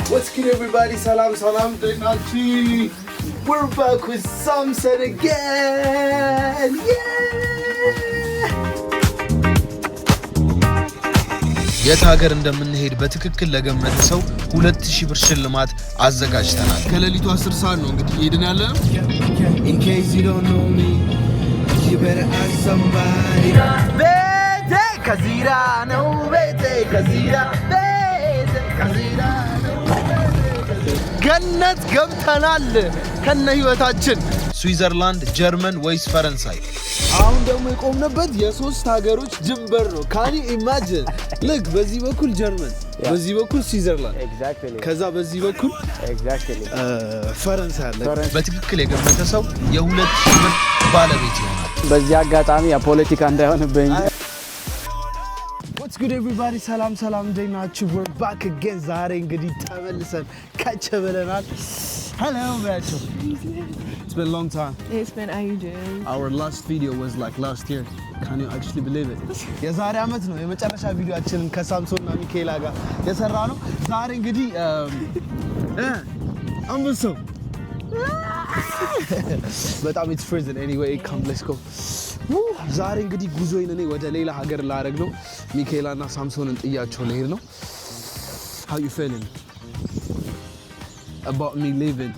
What's good, everybody? Salam, salam, Denachi. We're back with Samson again. Yeah! የት ሀገር እንደምንሄድ በትክክል ለገመተ ሰው 2000 ብር ሽልማት አዘጋጅተናል። ከሌሊቱ 10 ሰዓት ነው እንግዲህ ሄድን ያለነው። In case you don't know me, you better ask somebody. Bete Kazira, no bete Kazira, bete Kazira. ገነት ገብተናል ከነ ህይወታችን። ስዊዘርላንድ፣ ጀርመን ወይስ ፈረንሳይ? አሁን ደግሞ የቆምነበት የሶስት ሀገሮች ድንበር ነው። ካኒ ኢማጂን ልክ በዚህ በኩል ጀርመን፣ በዚህ በኩል ስዊዘርላንድ፣ ከዛ በዚህ በኩል ፈረንሳይ አለ። በትክክል የገመተ ሰው የ2000 ብር ባለቤት ይሆናል። በዚህ አጋጣሚ የፖለቲካ እንዳይሆንብኝ። What's good, everybody? Salam, salam, Denachi. We're back again. ዛሬ እንግዲህ ተመልሰን ከች ብለናል። Hello, Rachel. It's been a long time. It's been ages. Our last video was like last year. Can you actually believe it? የዛሬ አመት ነው የመጨረሻ ቪዲዮአችንን ከሳምሶንና ሚካኤላ ጋር የሰራነው። ዛሬ እንግዲህ አንበሳው በጣም it's freezing anyway. Come, let's go. ዛሬ እንግዲህ ጉዞዬን እኔ ወደ ሌላ ሀገር ላደርግ ነው። ሚካኤላና ሳምሶንን ጥያቸው ልሄድ ነው። How you feeling about me leaving?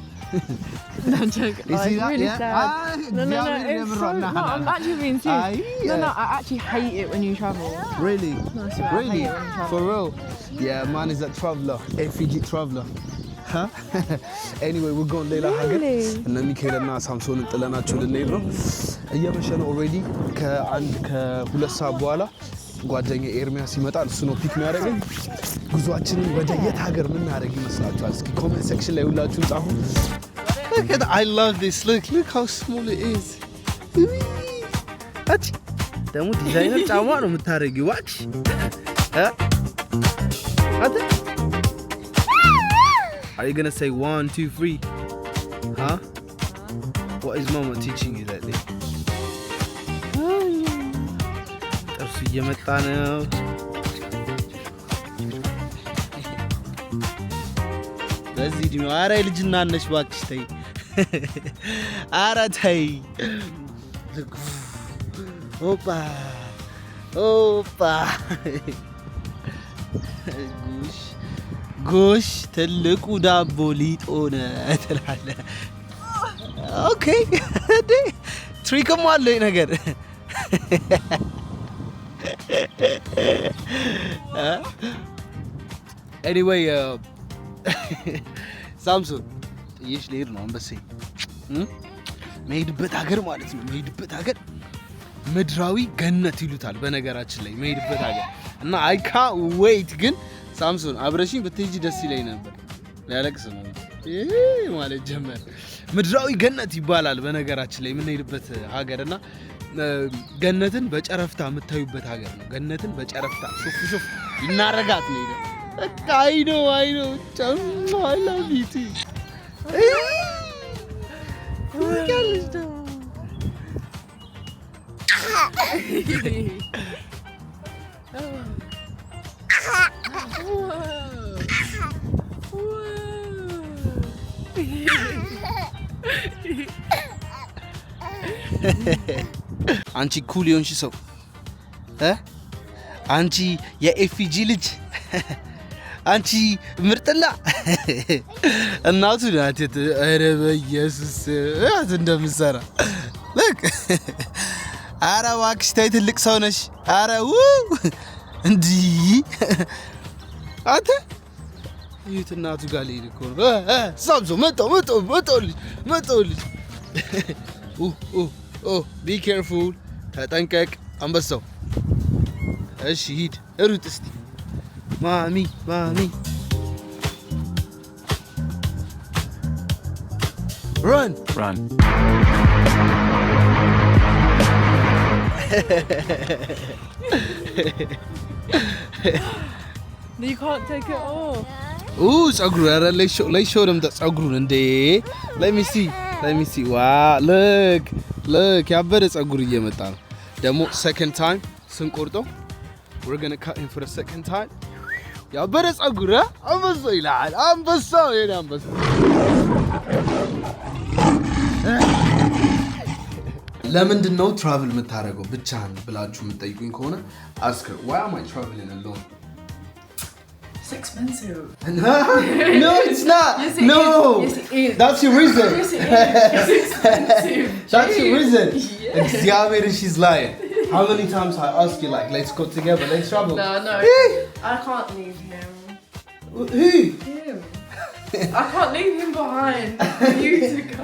No, I'm joking. You see that? Really Yeah? sad. No, it's so, no, I'm actually being serious. No, I actually hate it when you travel. Really? No, I swear, Really? I hate it when you travel. For real? Yeah, man is a traveler, FG traveler. Huh? Anyway, we're going ሌላ ሀገር እና ሚካኤልና ሳምሶንን ጥለናቸው ልንሄድ ነው። እየመሸ ነው ኦልሬዲ። ከሁለት ሰዓት በኋላ ጓደኛ ኤርሚያስ ይመጣል። እሱ ነው ፒክ የሚያደርገን። ጉዟችንን ወደ የት ሀገር ምን እናደርግ ይመስላችኋል? እስኪ ኮሜንት ሴክሽን ላይ ሁላችሁም ጻፉ። Look at I love this. Look how small it is. አቺ ደግሞ ዲዛይነር ጫማ ነው የምታደርጊው ዋች አተ Are you gonna say 1, 2, 3? Huh? What is Mama teaching you that day? ጥርሱ እየመጣ ነው። በዚህ እድሜው ኧረ ልጅና ነሽ እባክሽ ተይ። ኧረ ተይ። ኦፓ ኦፓ ጎሽ ትልቁ ዳቦ ሊጥ ሆነ ትላለህ። ኦኬ እንዴ ትሪክም አለው ነገር። ኤኒዌይ ሳምሶን ጥዬሽ ልሄድ ነው። አንበሴ መሄድበት ሀገር ማለት ነው። መሄድበት ሀገር ምድራዊ ገነት ይሉታል በነገራችን ላይ መሄድበት ሀገር እና አይ ካንት ዌይት ግን ሳምሶን አብረሽኝ ብትሄጂ ደስ ይለኝ ነበር። ያለቅስ ነው ማለት ጀመር። ምድራዊ ገነት ይባላል በነገራችን ላይ የምንሄድበት ሀገርና ገነትን በጨረፍታ የምታዩበት ሀገር ነው። ገነትን በጨረፍታ ሹፍ እናረጋት ነው ይላል። በቃ አይ ነው ጫማ አይ ላቭ ዩ ቱ ያለሽ ነው። አንቺ ኩል የሆንሽ ሰው አንቺ የኤፍጂ ልጅ አንቺ ምርጥላ እናቱ ናት። ኧረ በኢየሱስ አት እንደምትሰራ ልክ ኧረ እባክሽ ተይ ትልቅ ሰው ነሽ። ኧረ እንዲህ አንተ የት እናቱ ጋር ልሄድ እኮ ነው። ሳምሶን መጣሁልሽ። ቢ ኬርፉል ተጠንቀቅ አንበሳው። እሺ ሂድ ሩጥ እስቲ ማሚ run You can't take it off. ጸጉሩ ኧረ ላይ show them the ጸጉሩን እንዴ let me see wow look ያበደ ጸጉር እየመጣ ነው ደግሞ second time ስንቆርጠው we're going to cut him for the second time ያበረ ጸጉር አንበሳ ይላል አንበሳው የኔ አንበሳ ለምንድን ነው ትራቭል የምታደርገው ብቻህን ብላችሁ የምትጠይቁኝ ከሆነ ask her why am I traveling alone? It's expensive. No, it's not. Yes, it no. is. Yes, it is. That's your reason. Yes, it is. It's expensive. That's your reason. Yeah. Xavier, she's lying. How many times I ask you like, let's go together, let's travel? No. I can't leave him. Who? Him. I can't leave him behind for you to go.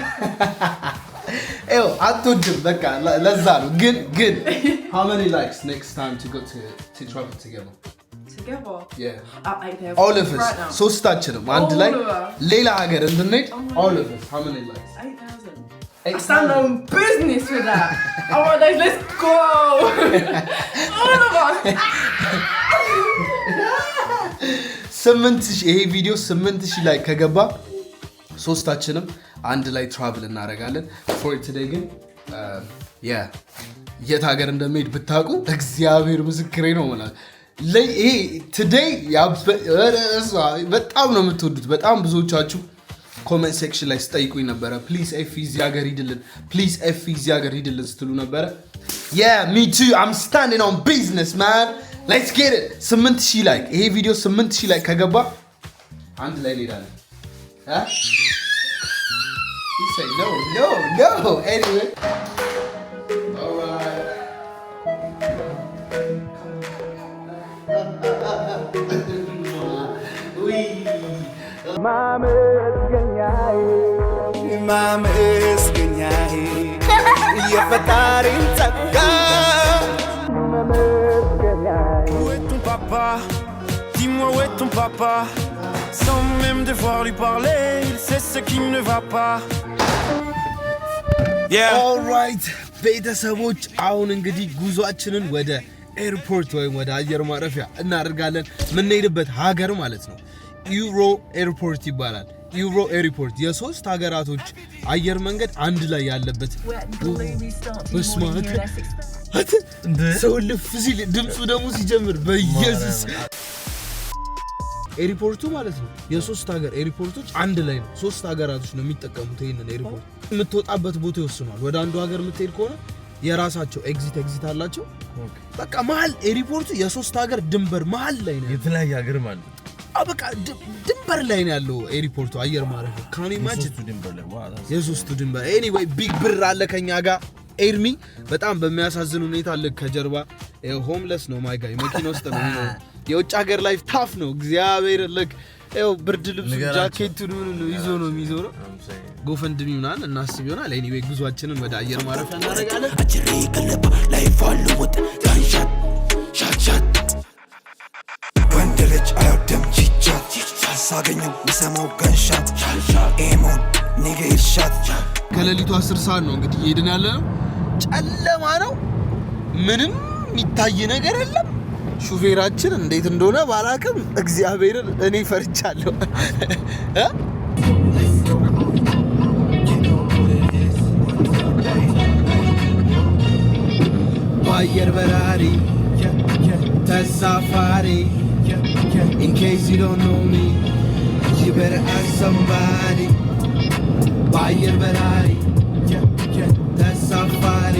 Ew, I told you, let's go. Good. How many likes next time to go to travel together? Together? Yeah. All of us. Right now. So start them. And like, Leila Hagar, isn't it? All of us. How many likes? 8,000. I stand on business with that. I want those. Let's go. All of us. 8,000 ይሄ ቪዲዮ 8,000 ላይ ከገባ ሶስታችንም አንድ ላይ ትራቭል እናደርጋለን። for today ግን የት ሀገር እንደምሄድ ብታውቁ እግዚአብሔር ምስክሬ ነው ማለት ይሄ today በጣም ነው የምትወዱት። በጣም ብዙዎቻችሁ ኮሜንት ሴክሽን ላይ ስጠይቁኝ ነበረ ፕሊዝ ኤፍ እዚህ ሀገር ሂድልን ፕሊዝ ኤፍ እዚህ ሀገር ሂድልን ስትሉ ነበረ። me too, I'm standing on business man. Let's get it. 8,000 like ይሄ ቪዲዮ 8,000 like ከገባ አንድ ላይ እንሄዳለን። You say no. Anyway. All right. Mama's ganyai. Yafatarin taka. Où est ton papa? Dis-moi où est ton papa? Sans même devoir lui parler, il sait ce qui ne va pas. All right. ቤተሰቦች አሁን እንግዲህ ጉዟችንን ወደ ኤርፖርት ወይም ወደ አየር ማረፊያ እናደርጋለን። የምንሄድበት ሀገር ማለት ነው ዩሮ ኤርፖርት ይባላል። ዩሮ ኤርፖርት የሶስት ሀገራቶች አየር መንገድ አንድ ላይ ያለበት በስማት ሰው ልፍ ሲል ድምፁ ደግሞ ሲጀምር በኢየሱስ ኤርፖርቱ ማለት ነው የሶስት ሀገር ኤርፖርቶች አንድ ላይ ነው። ሶስት ሀገራቶች ነው የሚጠቀሙት ይሄንን ኤርፖርት። የምትወጣበት ቦታ ይወስናል። ወደ አንዱ ሀገር የምትሄድ ከሆነ የራሳቸው ኤግዚት አላቸው። በቃ መሀል ኤርፖርቱ የሶስት ሀገር ድንበር መሀል ላይ ነው። የተለያየ ሀገር ማለት ነው። በቃ ድንበር ላይ ነው ያለው ኤርፖርቱ አየር ማረፊያ ካኒ ማጅት ድንበር ላይ የሶስቱ ድንበር። ኤኒዌይ ቢግ ብር አለ ከኛ ጋር ኤርሚ በጣም በሚያሳዝን ሁኔታ ልክ ከጀርባ ሆምለስ ነው ማይ ጋይ መኪና ውስጥ ነው የሚኖረው። የውጭ ሀገር ላይፍ ታፍ ነው እግዚአብሔር ልክ ብርድ ልብስ ጃኬቱን ይዞ ነው የሚዞረው። ጎፈንድሚ ምናምን እናስብ ይሆናል። ኤኒዌይ ጉዟችንን ወደ አየር ማረፊያ እናደርጋለን። አጅሬ ከለባ ላይፍ አሉ ወጥ ጋንሻት ሻት ወንድ ልጅ አይወድም ቺቻት ሳገኘው የሚሰማው ጋንሻት ኤሞን ኒጌ ሻት ከሌሊቱ 10 ሰዓት ነው እንግዲህ እየሄድን ያለነው። ጨለማ ነው፣ ምንም የሚታይ ነገር የለም። ሹፌራችን እንዴት እንደሆነ ባላቅም እግዚአብሔርን እኔ ፈርቻለሁ። በአየር በራሪ ተሳፋሪ in case you don't know me you better ask somebody በአየር በራሪ ተሳፋሪ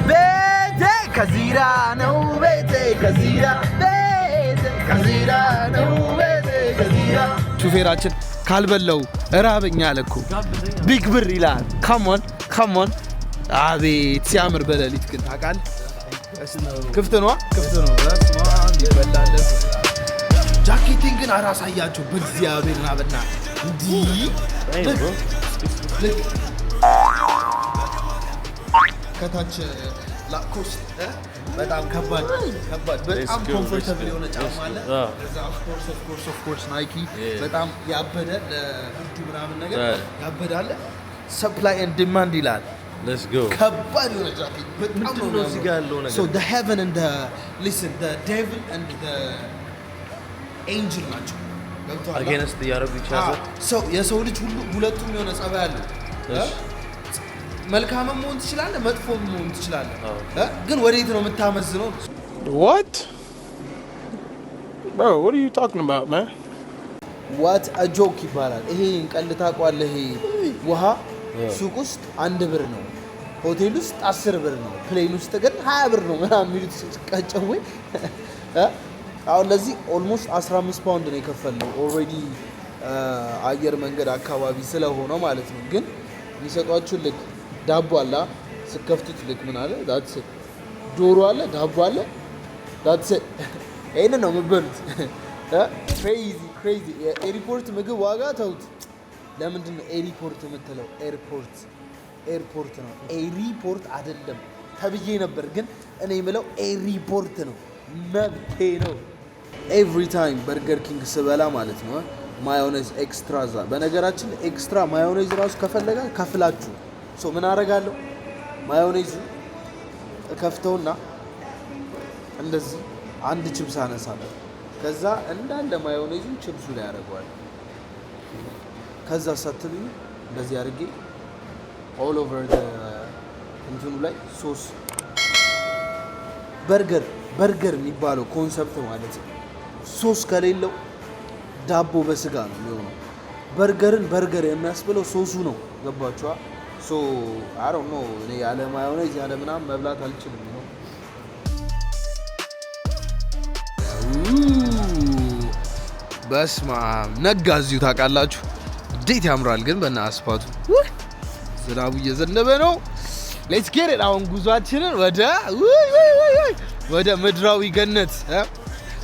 ቤቴ ከዚራ ነው ቤቴ ከዚራ ቤቴ ከዚራ ነው ቤቴ ከዚራ። ሹፌራችን ካልበለው እራበኛ አለኩ ቢግ ብር ይላል። ካሞን አቤት ሲያምር በሌሊት ግን ታውቃለህ። ክፍት ነው ይበላል። ጃኬቲንግ ግን አራሳያችሁ በእግዚአብሔር ናበና እንዲ ከታች ላኮስት በጣም ከባድ በጣም ኮምፎርታብል የሆነ ጫማ አለ። ከዛ ኦፍ ኮርስ ናይኪ በጣም ያበደ ለብርዱ ምናምን ነገር ያበደ አለ። ሰፕላይ ኤንድ ዲማንድ ይላል። Let's go. ከባድ የሆነ ጃኬት በጣም ነው እዚህ ጋር ያለው ነገር። So the heaven and the listen the devil and the angel ናቸው። Against the Arab each other. So የሰው ልጅ ሁሉ ሁለቱም የሆነ ጸባይ አለው። መልካም መሆን ትችላለህ፣ መጥፎ መሆን ትችላለህ። ግን ወዴት ነው የምታመዝነው? What? Bro, what are you talking about, man? What a joke ይባላል ይሄ እንቀልድ ታውቃለህ ይሄ ውሃ ሱቅ ውስጥ 1 ብር ነው ሆቴል ውስጥ 10 ብር ነው ፕሌን ውስጥ ግን 20 ብር ነው ምናምን የሚሉት ቀጨው አሁን ለዚህ ኦልሞስት 15 ፓውንድ ነው የከፈልነው ኦልሬዲ አየር መንገድ አካባቢ ስለሆነ ማለት ነው ግን የሚሰጧችሁ ልክ ዳቦ አለ ስከፍቱት ልክ ምን አለ that's it ዶሮ አለ ዳቦ አለ that's it አይነ ነው የምበሉት crazy ኤርፖርት ምግብ ዋጋ ተውት ለምንድን ነው ኤርፖርት የምትለው ኤርፖርት ነው ኤርፖርት አይደለም ተብዬ ነበር ግን እኔ የምለው ኤርፖርት ነው መብቴ ነው ኤቭሪ ታይም በርገር ኪንግ ስበላ ማለት ነው ማዮኔዝ ኤክስትራ ዛ በነገራችን ኤክስትራ ማዮኔዝ ራሱ ከፈለጋ ከፍላችሁ ሶ ምን አደርጋለሁ ማዮኔዝ ከፍተውና እንደዚህ አንድ ቺፕስ አነሳለሁ ከዛ እንዳለ ማዮኔዙ ቺፕሱ ላይ ያደርገዋል ከዛ ሳትልኝ እንደዚህ አድርጌ all over the እንትኑ ላይ ሶስ በርገር የሚባለው ኮንሰፕት ማለት ነው ሶስ ከሌለው ዳቦ በስጋ ነው የሚሆነው በርገርን በርገር የሚያስብለው ሶሱ ነው ገባችኋ ሶ I don't know እኔ ያለ ማዮኔዝ ያለ ምናምን መብላት አልችልም ነው በስማ ነጋዚው ታውቃላችሁ እንዴት ያምራል ግን በእናስፋቱ ዝናቡ እየዘነበ ነው ሌትስ ጌት ኢት አሁን ጉዟችንን ወደ ምድራዊ ገነት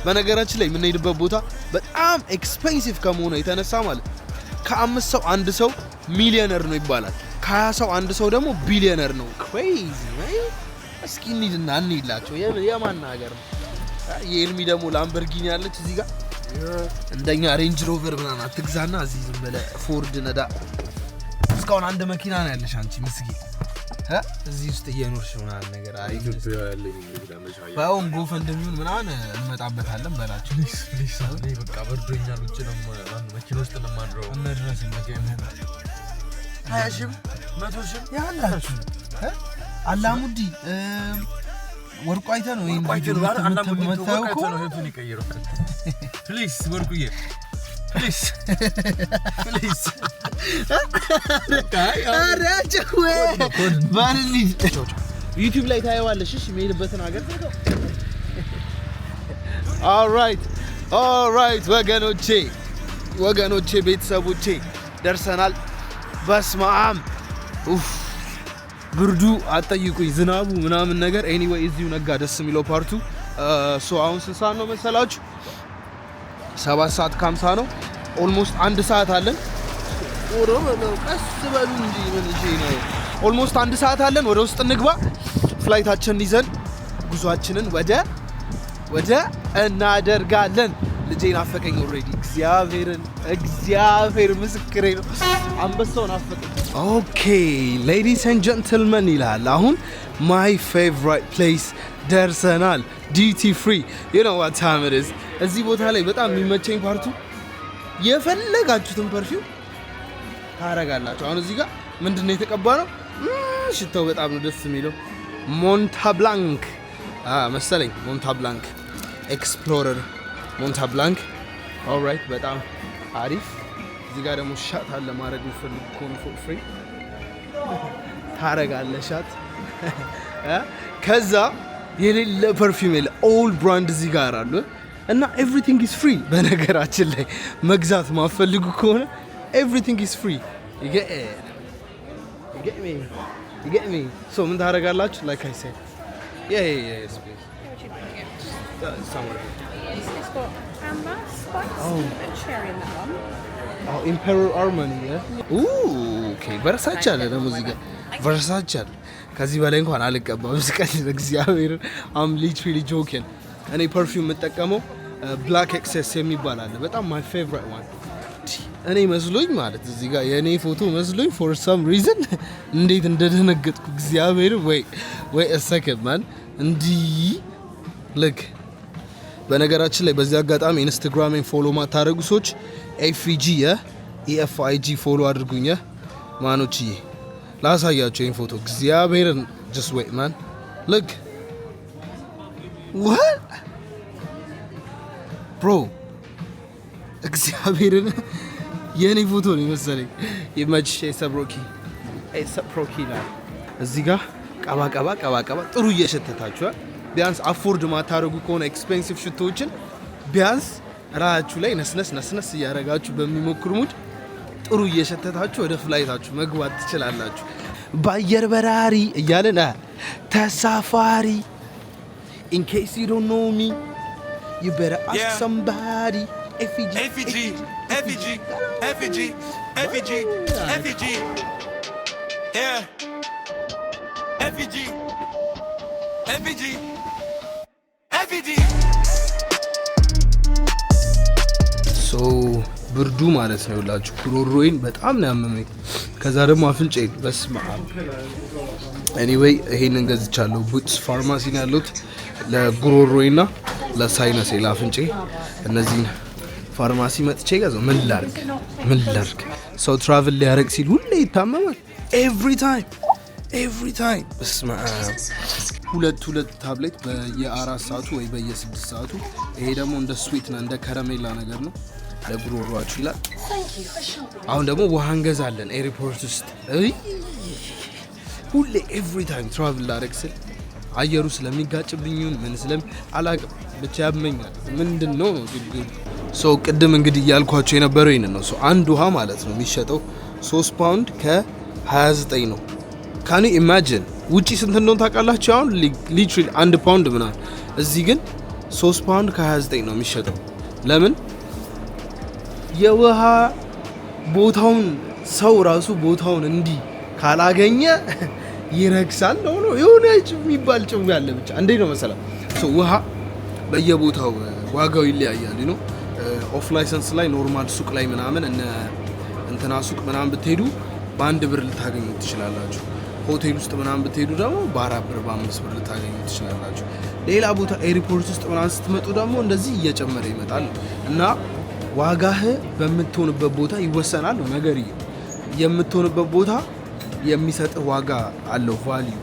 በነገራችን ላይ የምንሄድበት ቦታ በጣም ኤክስፔንሲቭ ከመሆኑ የተነሳ ማለት ከ5 ሰው አንድ ሰው ሚሊዮነር ነው ይባላል ከ20 ሰው አንድ ሰው ደግሞ ቢሊዮነር ነው ክሬዚ እስኪ እንሂድና እንሂድላቸው የማን ሀገር ነው የኤልሚ ደግሞ ላምበርጊኒ ያለች እዚህ ጋር እንደኛ ሬንጅ ሮቨር ምናምን አትግዛና እዚህ ዝም ብለህ ፎርድ ነዳ እስካሁን አንድ መኪና ነው ያለሽ አንቺ ምስኪ እዚህ ውስጥ እየኖርሽ ምናምን ነገር አሪፍ ባይሆን ጎፈንድሚውን ምናምን እንመጣበታለን በላችሁ ፕሊስ በቃ በርዶኛል ውጭ ነው መኪና ውስጥ ነው ማድረው እንድረስ መኪና 20 ሺህ 100 ሺህ ያላችሁ አላሙዲ ወርቁ አይተ ነው ይሄን ቪዲዮ መታውቁ ነው ህቱን ይቀይረው ፕሊስ ወርቁዬ ፕሊስ አራጭው ባልኒ ዩቲዩብ ላይ ታየዋለሽ እሺ የሚሄድበትን ሀገር ኦልራይት ወገኖቼ ቤተሰቦቼ ደርሰናል በስማም ብርዱ አጠይቁኝ ዝናቡ ምናምን ነገር ኤኒዌይ እዚሁ ነጋ ደስ የሚለው ፓርቱ ሶ አሁን ስንት ሰዓት ነው መሰላችሁ 7 ሰዓት ከ50 ነው ኦልሞስት 1 ሰዓት አለን ቀስ በሉ እንጂ ምን እሺ ነው ኦልሞስት 1 ሰዓት አለን ወደ ውስጥ እንግባ ፍላይታችንን ይዘን ጉዟችንን ወደ እናደርጋለን ልጄን አፈቀኝ ኦሬዲ እግዚአብሔር ምስክሬ ነው አንበሳውን አፈቀኝ ኦኬ ሌዲስ ኤንድ ጀንትልመን ይላል አሁን my favorite place ደርሰናል ዲቲ ፍሪ you know what time it is እዚህ ቦታ ላይ በጣም የሚመቸኝ ፓርቱ የፈለጋችሁትን ፐርፊውም ታረጋላችሁ አሁን እዚህ ጋር ምንድነው የተቀባነው ሽታው በጣም ነው ደስ የሚለው ሞንታብላንክ መሰለኝ ሞንታብላንክ ኤክስፕሎረር ሞንታብላንክ ኦልራይት በጣም አሪፍ እዚህ ጋር ደግሞ ሻት አለ ማድረግ ፈልግ ኮንፎርት ፍሪ ታረጋለህ ሻት ከዛ የሌለ ፐርፊውም የለ ኦል ብራንድ እዚህ ጋር አሉ እና ኤቭሪቲንግ ኢዝ ፍሪ በነገራችን ላይ መግዛት ማፈልጉ ከሆነ ኤቭሪቲንግ ኢዝ ፍሪ you get me so ምን ታረጋላችሁ like I said yes please somewhere It's got amber, spice, and cherry in that one. Imperial Armani okay Versace አለ ደግሞ እዚህ ጋር Versace አለ ከዚህ በላይ እንኳን አልቀባም ስቀል እግዚአብሔር I'm literally joking እኔ ፐርፊውም የምጠቀመው Black Excess የሚባል አለ በጣም my favorite one እኔ መስሎኝ ማለት እዚህ ጋር የኔ ፎቶ መስሎኝ for some reason እንዴት እንደደነገጥኩ እግዚአብሔር ወይ a second man እንዲ look በነገራችን ላይ በዚህ አጋጣሚ ኢንስታግራምን ፎሎ ማታረጉ ሰዎች EFIG ፎሎ አድርጉኝ ማኖችዬ ላሳያችሁ ይሄን ፎቶ እግዚአብሔርን just wait man look what bro እግዚአብሔርን የኔ ፎቶ ነው መሰለኝ። ይመችሽ ኤሰብሮኪ ላይ እዚህ ጋር ቀባ ጥሩ እየሸተታችኋል። ቢያንስ አፎርድ ማታረጉ ከሆነ ኤክስፔንሲቭ ሽቶዎችን ቢያንስ ራያችሁ ላይ ነስነስ እያደረጋችሁ በሚሞክሩ ሙድ ጥሩ እየሸተታችሁ ወደ ፍላይታችሁ መግባት ትችላላችሁ። በአየር በራሪ እያለን ተሳፋሪ in case you don't know me you better ask somebody. FEG yeah FEG ሶ ብርዱ ማለት ነው ይላችሁ ጉሮሮዬን በጣም ነው ያመመኝ። ከዛ ደግሞ አፍንጫዬን በስመ አብ። ኤኒዌይ ይሄንን ገዝቻለሁ። ቡትስ ፋርማሲ ነው ያለሁት ለጉሮሮዬና ለሳይነስ ለአፍንጬ። እነዚህን ፋርማሲ መጥቼ ገዛው። ምን ላድርግ ሰው ትራቭል ሊያደርግ ሲል ሁሌ ይታመማል። ኤቭሪ ታይም በስመ አብ። ሁለት ታብሌት በየ4 ሰዓቱ ወይ በየ6 ሰዓቱ። ይሄ ደግሞ እንደ ስዊት ነው እንደ ከረሜላ ነገር ነው ለጉሮሮአችሁ ይላል። አሁን ደግሞ ውሃ እንገዛለን ኤርፖርት ውስጥ። ሁሌ ኤቭሪ ታይም ትራቭል ላደርግ ስል አየሩ ስለሚጋጭብኝ ምን አላውቅም ብቻ ያመኛል። ምንድነው ነው ችግሩ? ሶ ቅድም እንግዲህ እያልኳቸው የነበረው ይሄን ነው። ሶ አንድ ውሃ ማለት ነው የሚሸጠው 3 ፓውንድ ከ29 ነው። ካን ዩ ኢማጂን ውጪ ስንት እንደሆነ ታውቃላችሁ? አሁን ሊትራሊ 1 ፓውንድ ምናምን፣ እዚህ ግን 3 ፓውንድ ከ29 ነው የሚሸጠው። ለምን? የውሃ ቦታውን ሰው ራሱ ቦታውን እንዲህ ካላገኘ ይረክሳል ነው የሆነ የሚባል ጭው ያለ ብቻ እንዴት ነው መሰለህ። ሶ ውሃ በየቦታው ዋጋው ይለያያል ነው። ኦፍ ላይሰንስ ላይ ኖርማል ሱቅ ላይ ምናምን እንትና ሱቅ ምናምን ብትሄዱ በ1 ብር ልታገኙ ትችላላችሁ። ሆቴል ውስጥ ምናምን ብትሄዱ ደግሞ በ4 ብር በ5 ብር ልታገኙ ትችላላችሁ። ሌላ ቦታ ኤርፖርት ውስጥ ምናምን ስትመጡ ደግሞ እንደዚህ እየጨመረ ይመጣል እና ዋጋህ በምትሆንበት ቦታ ይወሰናል ነው ነገር። የምትሆንበት ቦታ የሚሰጥህ ዋጋ አለው ቫልዩ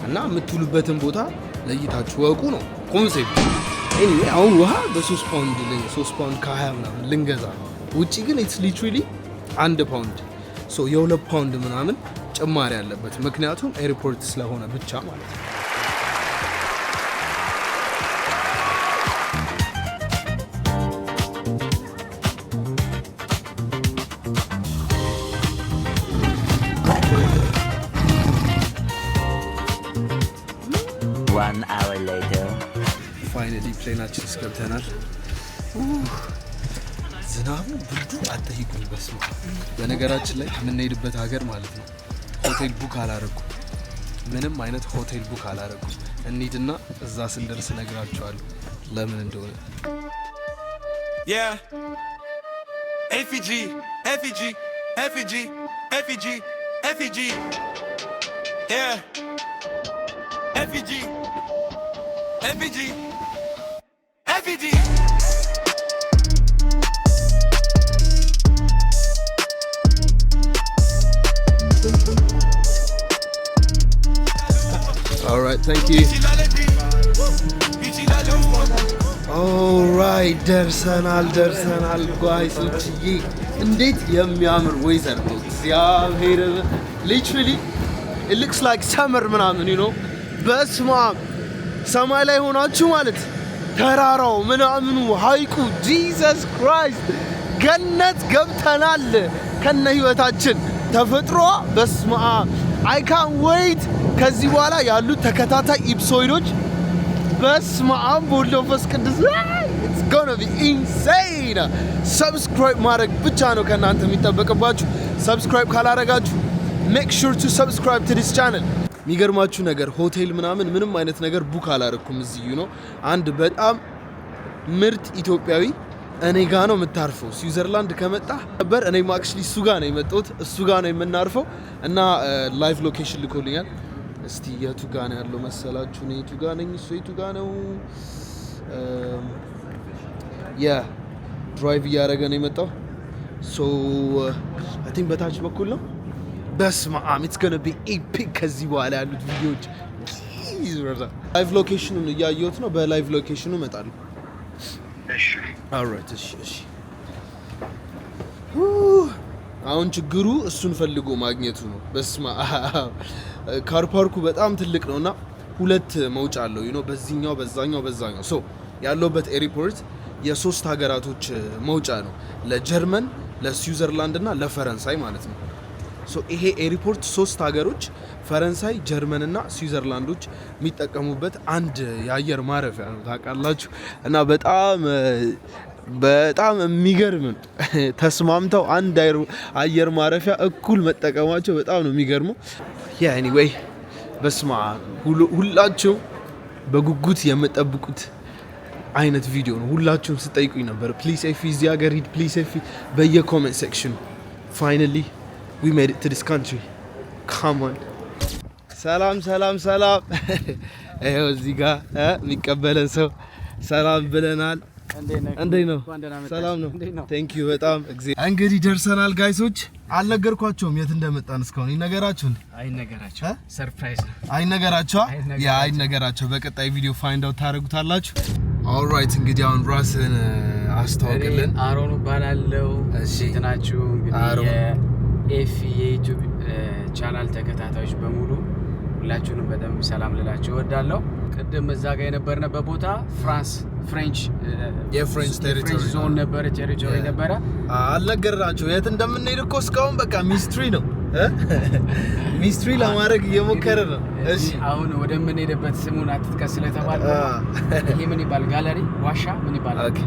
እና የምትውሉበትን ቦታ ለይታችሁ ወቁ ነው ኮንሴፕት። ኤኒዌይ አሁን ውሃ በ3 ፓውንድ ከ20 ምናምን ልንገዛ፣ ውጪ ግን ኢትስ ሊትራሊ 1 ፓውንድ። ሶ የ2 ፓውንድ ምናምን ጭማሪ ያለበት ምክንያቱም ኤርፖርት ስለሆነ ብቻ ማለት ነው። ፋይናሊ ፕሌናችን ውስጥ ገብተናል። ዝናቡ ብርዱ አትጠይቁኝ። በስመ አብ። በነገራችን ላይ የምንሄድበት ሀገር ማለት ነው ሆቴል ቡክ አላረኩም፣ ምንም አይነት ሆቴል ቡክ አላረኩም። እንሂድና እዛ ስንደርስ እነግራቸዋለሁ ለምን እንደሆነ። Alright, thank you. Alright, ደርሰናል guys. እንዴት የሚያምር ዌዘር ነው እግዚአብሔር። literally it looks like summer ምናምን you know። በስመ አብ ሰማይ ላይ ሆናችሁ ማለት ተራራው ምናምኑ ሀይቁ Jesus Christ ገነት ገብተናል ከነ ህይወታችን ተፈጥሮ። በስመ አብ I can't wait ከዚህ በኋላ ያሉት ተከታታይ ኢፕሶይዶች በስመ አብ ወወልድ ወመንፈስ ቅዱስ it's gonna be insane። ሰብስክራይብ ማድረግ ብቻ ነው ከናንተ የሚጠበቅባችሁ። ሰብስክራይብ ካላረጋችሁ make sure to subscribe to this channel። የሚገርማችሁ ነገር ሆቴል ምንም አይነት ነገር ቡክ አላረኩም እዚህ ነው። አንድ በጣም ምርጥ ኢትዮጵያዊ እኔ ጋ ነው የምታርፈው። ስዊዘርላንድ ከመጣ ነበር እኔም አክቹሊ እሱ ጋ ነው የመጣሁት፣ እሱ ጋ ነው የምናርፈው እና ላይቭ ሎኬሽን ልኮልኛል። እስቲ የቱ ጋ ነው ያለው መሰላችሁ? እኔ የቱ ጋ ነኝ፣ እሱ የቱ ጋ ነው? ድራይቭ እያደረገ ነው የመጣው። ሶ አይ ቲንክ በታች በኩል ነው። በስመ አብ ኢትስ ጎና ቢ ኤፒክ። ከዚህ በኋላ ያሉት ቪዲዮዎች ላይቭ ሎኬሽኑን እያየሁት ነው። በላይቭ ሎኬሽኑ እመጣለሁ። እሺ ኦልራይት። እሺ አሁን ችግሩ እሱን ፈልጎ ማግኘቱ ነው። በስማ ካር ፓርኩ በጣም ትልቅ ነውና ሁለት መውጫ አለው በዚህኛው በዛኛው ሶ ያለውበት ኤርፖርት የሶስት ሀገራቶች መውጫ ነው ለጀርመን ለስዊዘርላንድ እና ለፈረንሳይ ማለት ነው ሶ ይሄ ኤርፖርት ሶስት ሀገሮች ፈረንሳይ ጀርመን እና ስዊዘርላንዶች የሚጠቀሙበት አንድ የአየር ማረፊያ ነው ታውቃላችሁ እና በጣም የሚገርም ተስማምተው አንድ አየር ማረፊያ እኩል መጠቀማቸው በጣም ነው የሚገርመው ያ ኤኒዌይ በስማ ሁላችሁ በጉጉት የምትጠብቁት አይነት ቪዲዮ ነው ሁላችሁም ስጠይቁኝ ነበር ፕሊዝ ኤፊ እዚህ ሀገር ሂድ ፕሊዝ ኤፊ በየኮሜንት ሴክሽን ፋይናሊ we made it to this country come on ሰላም ይኸው እዚህ ጋር የሚቀበለን ሰው ሰላም ብለናል እንዴት ነው ሰላም ነው ቴንክ ዩ በጣም እንግዲህ ደርሰናል ጋይሶች አልነገርኳቸውም የት እንደመጣን እስካሁን ይነገራችሁ አይነገራቸው ሰርፕራይዝ ነው አይነገራቸው በቀጣይ ቪዲዮ ፋይንድ አውት ታደርጉታላችሁ ኦልራይት እንግዲህ አሁን ራስን አስተዋውቅልን አሮን ባላለው እሺ ናችሁ እንግዲህ የኤፊ የዩቲዩብ ቻናል ተከታታዮች በሙሉ ሁላችሁንም በደንብ ሰላም ልላችሁ እወዳለሁ ቅድም እዛ ጋር የነበርንበት ቦታ ፍሬንች ቴሪቶሪ ዞን ነበር ቴሪቶሪ ነበር አልነገርናችሁ የት እንደምንሄድ እኮ እስካሁን በቃ ሚስትሪ ነው ሚስትሪ ለማድረግ እየሞከረ ነው እሺ አሁን ወደምንሄድበት ስሙን አትጥቀስ ስለተባለ ይሄ ምን ይባል ጋለሪ ዋሻ ምን ይባል ኦኬ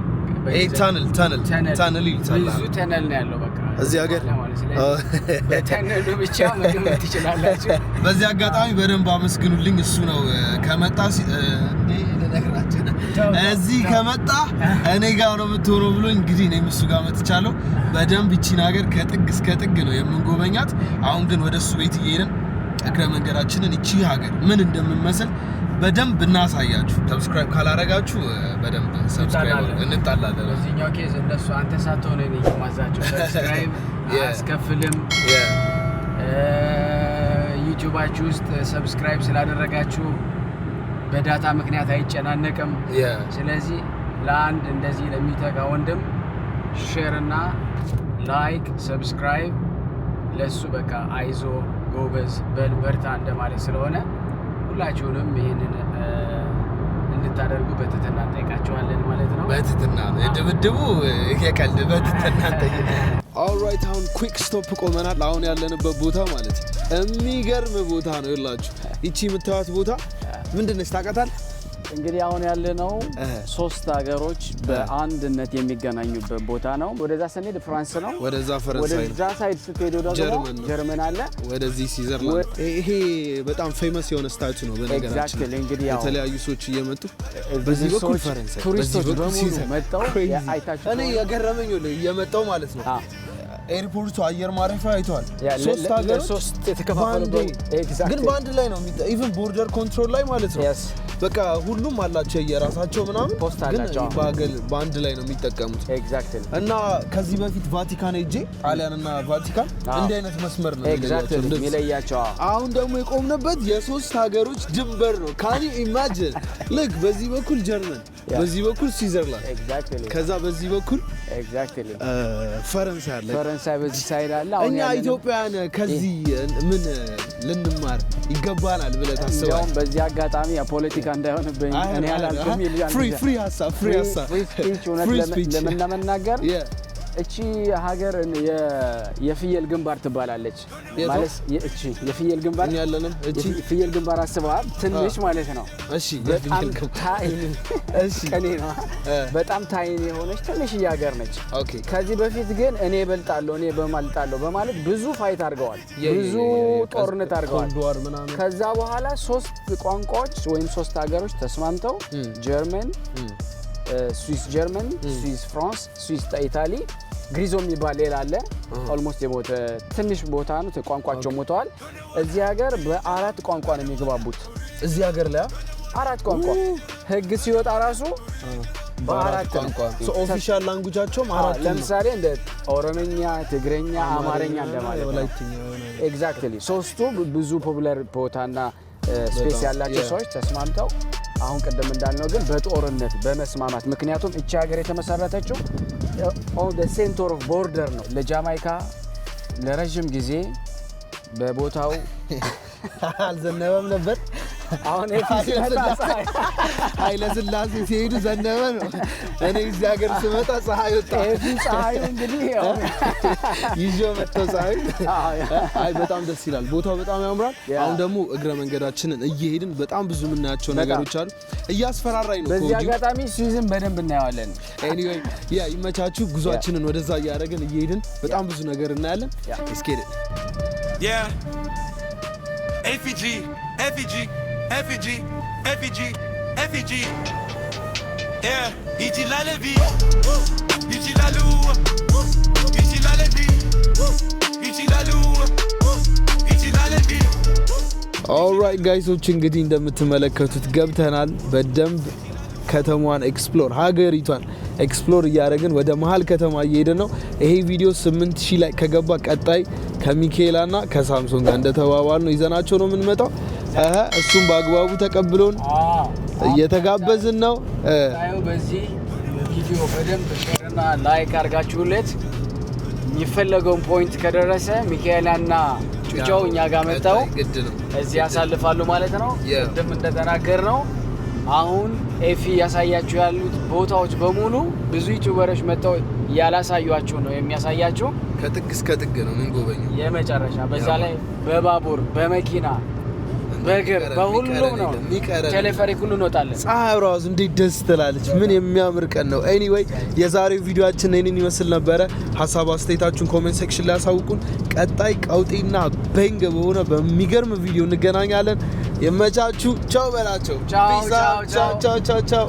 ታነል ይልታል ብዙ ታነል ነው ያለው በቃ እዚህ ሀገር በታነሉ ብቻ መግባት ትችላላችሁ በዚህ አጋጣሚ በደንብ አመስግኑልኝ እሱ ነው ከመጣ እዚህ ከመጣ እኔ ጋር ነው የምትሆነው ብሎ እንግዲህ እኔም እሱ ጋር መጥቻለሁ በደንብ እቺን ሀገር ከጥግ እስከ ጥግ ነው የምንጎበኛት አሁን ግን ወደ እሱ ቤት እየሄድን እግረ መንገዳችንን እቺ ሀገር ምን እንደምመስል በደንብ እናሳያችሁ ሰብስክራይብ ካላረጋችሁ በደንብ ሰብስክራይብ እንጣላለን በዚህኛው ኬዝ እነሱ አንተ ሳትሆን እኔ ማዛችሁ ሰብስክራይብ አስከፍልም ዩቲዩባችሁ ውስጥ ሰብስክራይብ ስላደረጋችሁ በዳታ ምክንያት አይጨናነቅም ስለዚህ ለአንድ እንደዚህ ለሚተጋ ወንድም ሼር እና ላይክ ሰብስክራይብ ለሱ በቃ አይዞ ጎበዝ በርታ እንደማለት ስለሆነ ሁላችሁንም ይሄንን እንድታደርጉ በትህትና እንጠይቃችኋለን ማለት ነው በትህትና ድብድቡ የቀልድ በትህትና ኦልራይት አሁን ኩዊክ ስቶፕ ቆመናል አሁን ያለንበት ቦታ ማለት የሚገርም ቦታ ነው ይላችሁ እቺ የምታዩት ቦታ ምንድነው ታውቃታል እንግዲህ አሁን ያለነው ሶስት ሀገሮች በአንድነት የሚገናኙበት ቦታ ነው ወደዛ ስንሄድ ፍራንስ ነው ወደዛ ፈረንሳይ ወደዛ ሳይድ ስትሄዱ ደግሞ ጀርመን አለ ወደዚህ ስዊዘርላንድ ይሄ በጣም ፌመስ የሆነ ስታቹ ነው በነገራችን የተለያዩ ሰዎች እየመጡ በዚህ በኩል ፈረንሳይ ቱሪስቶች በሙሉ መጣው አይታችሁ እኔ የገረመኝ ነው እየመጣው ማለት ነው ኤርፖርቱ አየር ማረፊያ አይቷል ሶስት ሀገሮች ሶስት የተከፋፈሉበት ግን በአንድ ላይ ነው ኢቭን ቦርደር ኮንትሮል ላይ ማለት ነው በቃ ሁሉም አላቸው የራሳቸው ምናምን ፖስት አላቸው በአንድ ላይ ነው የሚጠቀሙት ኤግዛክትሊ እና ከዚህ በፊት ቫቲካን ሄጄ ጣሊያን እና ቫቲካን እንዲህ አይነት መስመር ነው የሚለያቸው አሁን ደግሞ የቆምንበት የሶስት ሀገሮች ድንበር ነው ካን ዩ ኢማጂን ልክ በዚህ በኩል ጀርመን በዚህ በኩል ስዊዘርላንድ ከዛ በዚህ በኩል ፈረንሳይ አለ ፈረንሳይ በዚህ ሳይድ አለ እኛ ኢትዮጵያውያን ከዚህ ምን ልንማር ይገባናል ብለህ ታስባለህ በዚህ አጋጣሚ የፖለቲካ እንዳይሆንብኝ እኔ ያላልኩም ይላል ፍሪ ሀሳብ ለመናገር እቺ ሀገር የፍየል ግንባር ትባላለች ማለት እቺ የፍየል ግንባር ያለንም እቺ ፍየል ግንባር አስበዋል ትንሽ ማለት ነው እሺ በጣም ታይኒ እሺ ከኔ ነው በጣም ታይኒ የሆነች ትንሽ ሀገር ነች ኦኬ ከዚህ በፊት ግን እኔ እበልጣለሁ እኔ በማልጣለሁ በማለት ብዙ ፋይት አድርገዋል ብዙ ጦርነት አድርገዋል ከዛ በኋላ ሶስት ቋንቋዎች ወይም ሶስት ሀገሮች ተስማምተው ጀርመን ስዊስ ጀርመን ስዊስ ፍራንስ ስዊስ ኢታሊ ግሪዞ የሚባል ሌላ አለ ኦልሞስት የሞተ ትንሽ ቦታ ነው ቋንቋቸው ሞተዋል እዚህ ሀገር በአራት ቋንቋ ነው የሚግባቡት እዚህ ሀገር ላይ አራት ቋንቋ ህግ ሲወጣ ራሱ በአራት ቋንቋ ኦፊሻል ላንጉጃቸውም አራት ለምሳሌ እንደ ኦሮምኛ ትግረኛ አማርኛ እንደማለት ነው ኤግዛክትሊ ሶስቱ ብዙ ፖፑላር ቦታና ስፔስ ያላቸው ሰዎች ተስማምተው አሁን ቀደም እንዳልነው ግን በጦርነት በመስማማት ምክንያቱም እቺ ሀገር የተመሰረተችው ኦን ዘ ሴንተር ኦፍ ቦርደር ነው ለጃማይካ ለረጅም ጊዜ በቦታው አልዘነበም ነበር። አሁን ኃይለ ሥላሴ ሲሄዱ ዘነበ ነው። እኔ እዚህ ሀገር ስመጣ ፀሐይ ወጣ። ፀሐዩ እንግዲህ ይዤው መጥተው ፀሐይ። አይ በጣም ደስ ይላል፣ ቦታው በጣም ያምራል። አሁን ደግሞ እግረ መንገዳችንን እየሄድን በጣም ብዙ የምናያቸው ነገሮች አሉ። እያስፈራራኝ ነው። በዚህ አጋጣሚ ስዊዝን በደንብ እናየዋለን። ኤኒዌይ ያ ይመቻችሁ። ጉዟችንን ወደዛ እያደረግን እየሄድን በጣም ብዙ ነገር እናያለን። እስኪ Yeah. FEG, FEG, FEG, FEG, FEG. Yeah, Iti la levi, Iti la lou, Iti la levi, Iti la lou, Iti la levi. ኦልራይት ጋይሶች እንግዲህ እንደምትመለከቱት ገብተናል። በደንብ ከተማዋን ኤክስፕሎር ሀገሪቷን ኤክስፕሎር እያደረግን ወደ መሀል ከተማ እየሄድን ነው። ይሄ ቪዲዮ 8000 ላይ ከገባ ቀጣይ ከሚካኤላና ከሳምሶን ጋር እንደተባባል ነው ይዘናቸው ነው የምንመጣው። እሱም በአግባቡ ተቀብሎን እየተጋበዝን ነው። በዚህ ቪዲዮ በደንብ ሼርና ላይክ አድርጋችሁለት የሚፈለገውን ፖይንት ከደረሰ ሚካኤላና ጩጫው እኛ ጋር መጣው እዚህ ያሳልፋሉ ማለት ነው። ቅድም እንደተናገር ነው አሁን ኤፊ ያሳያችሁ ያሉት ቦታዎች በሙሉ ብዙ ዩቲዩበሮች መጣው ያላሳዩአችሁ ነው የሚያሳያችሁ። ከጥግ እስከ ጥግ ነው ምን ጎበኘው የመጨረሻ በዛ ላይ በባቡር በመኪና በእግር በሁሉም ነው ቴሌፈሪክ ሁሉ እንወጣለን። ፀሐይ ራሱ እንዴት ደስ ትላለች። ምን የሚያምር ቀን ነው። ኤኒዌይ የዛሬው ቪዲዮአችን እኔን ይመስል ነበረ። ሀሳብ አስተያየታችሁን ኮሜንት ሴክሽን ላይ አሳውቁን። ቀጣይ ቀውጤና በንግ በሆነ በሚገርም ቪዲዮ እንገናኛለን። የመቻችሁ ቻው በላቸው። ቻው ቻው ቻው ቻው